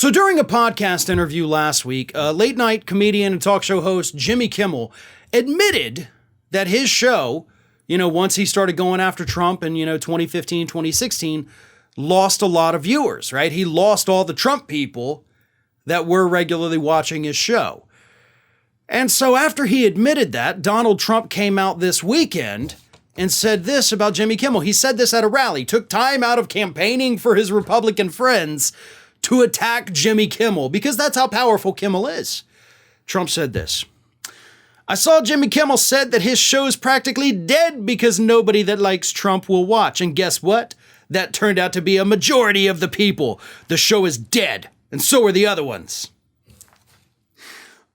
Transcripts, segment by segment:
So during a podcast interview last week, late night comedian and talk show host Jimmy Kimmel admitted that his show, once he started going after Trump in, 2015, 2016, lost a lot of viewers, right? He lost all the Trump people that were regularly watching his show. And so after he admitted that, Donald Trump came out this weekend and said this about Jimmy Kimmel. He said this at a rally, took time out of campaigning for his Republican friends to attack Jimmy Kimmel, because that's how powerful Kimmel is. Trump said this: I saw Jimmy Kimmel said that his show's practically dead because nobody that likes Trump will watch. And guess what? That turned out to be a majority of the people. The show is dead, and so are the other ones.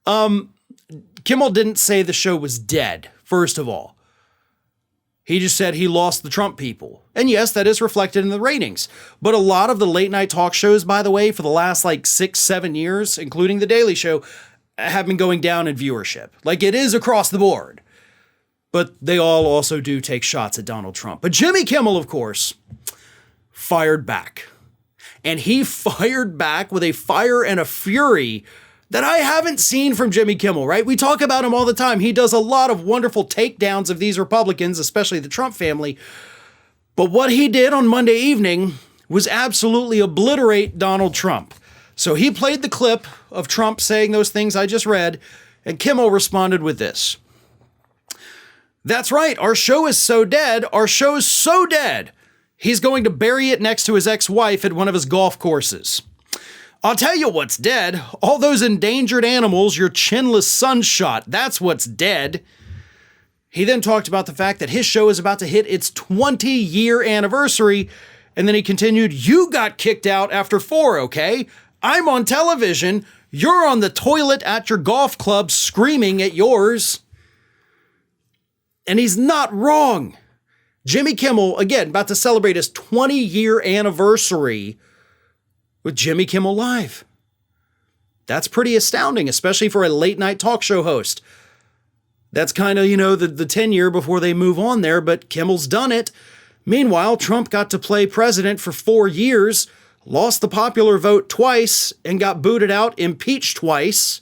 Kimmel didn't say the show was dead, first of all. He just said he lost the Trump people. And yes, that is reflected in the ratings. But a lot of the late night talk shows, by the way, for the last 6-7 years, including The Daily Show, have been going down in viewership. It is across the board. But they all also do take shots at Donald Trump. But Jimmy Kimmel, of course, fired back. And he fired back with a fire and a fury that I haven't seen from Jimmy Kimmel, right? We talk about him all the time. He does a lot of wonderful takedowns of these Republicans, especially the Trump family. But what he did on Monday evening was absolutely obliterate Donald Trump. So he played the clip of Trump saying those things I just read, and Kimmel responded with this: That's right, our show is so dead. Our show's so dead. He's going to bury it next to his ex-wife at one of his golf courses. I'll tell you what's dead. All those endangered animals your chinless son shot. That's what's dead. He then talked about the fact that his show is about to hit its 20-year anniversary. And then he continued, you got kicked out after 4, okay? I'm on television. You're on the toilet at your golf club screaming at yours. And he's not wrong. Jimmy Kimmel, again, about to celebrate his 20-year anniversary with Jimmy Kimmel Live. That's pretty astounding, especially for a late night talk show host. That's kind of, the tenure before they move on there, but Kimmel's done it. Meanwhile, Trump got to play president for 4 years, lost the popular vote twice, and got booted out, impeached twice.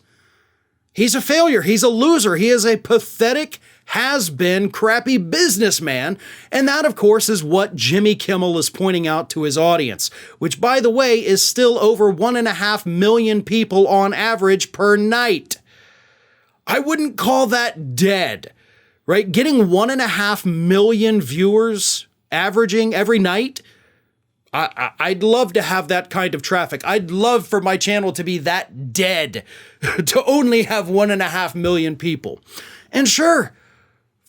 He's a failure. He's a loser. He is a pathetic, has-been, crappy businessman. And that, of course, is what Jimmy Kimmel is pointing out to his audience, which, by the way, is still over 1.5 million people on average per night. I wouldn't call that dead, right? Getting 1.5 million viewers averaging every night, I'd love to have that kind of traffic. I'd love for my channel to be that dead, to only have 1.5 million people. And sure,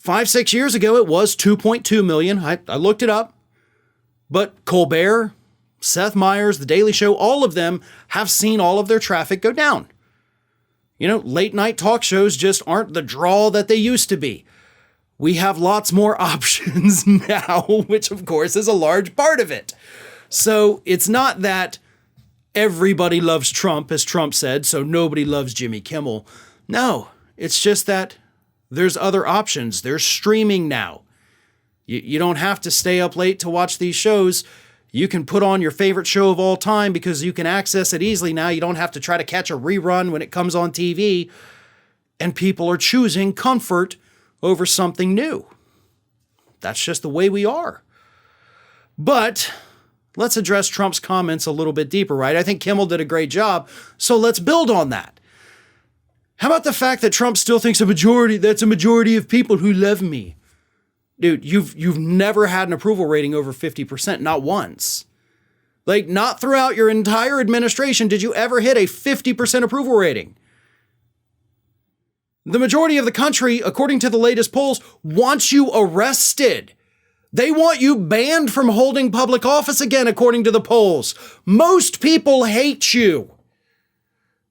5-6 years ago, it was 2.2 million. I looked it up. But Colbert, Seth Meyers, The Daily Show, all of them have seen all of their traffic go down. Late night talk shows just aren't the draw that they used to be. We have lots more options now, which of course is a large part of it. So it's not that everybody loves Trump, as Trump said, so nobody loves Jimmy Kimmel. No, it's just that there's other options. There's streaming now. You don't have to stay up late to watch these shows. You can put on your favorite show of all time because you can access it easily now. You don't have to try to catch a rerun when it comes on TV. And people are choosing comfort over something new. That's just the way we are. But let's address Trump's comments a little bit deeper, right? I think Kimmel did a great job, so let's build on that. How about the fact that Trump still thinks that's a majority of people who love me? Dude, you've never had an approval rating over 50%, not once. Not throughout your entire administration did you ever hit a 50% approval rating. The majority of the country, according to the latest polls, wants you arrested. They want you banned from holding public office again, according to the polls. Most people hate you.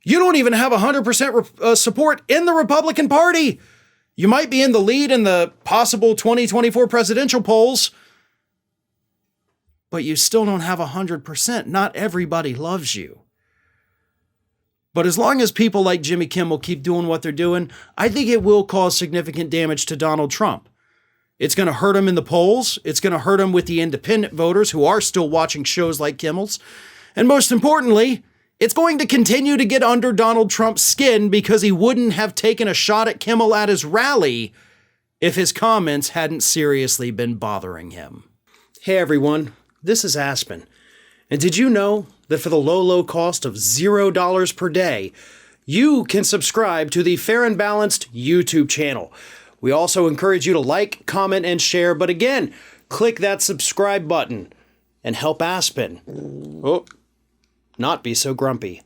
You don't even have 100% support in the Republican Party. You might be in the lead in the possible 2024 presidential polls, but you still don't have 100%. Not everybody loves you. But as long as people like Jimmy Kimmel keep doing what they're doing, I think it will cause significant damage to Donald Trump. It's going to hurt him in the polls. It's going to hurt him with the independent voters who are still watching shows like Kimmel's. And most importantly, It's going to continue to get under Donald Trump's skin because he wouldn't have taken a shot at Kimmel at his rally if his comments hadn't seriously been bothering him. Hey everyone, this is Aspen. And did you know that for the low cost of $0 per day, you can subscribe to the Fair and Balanced YouTube channel? We also encourage you to like, comment, and share, but again, click that subscribe button and help Aspen not be so grumpy.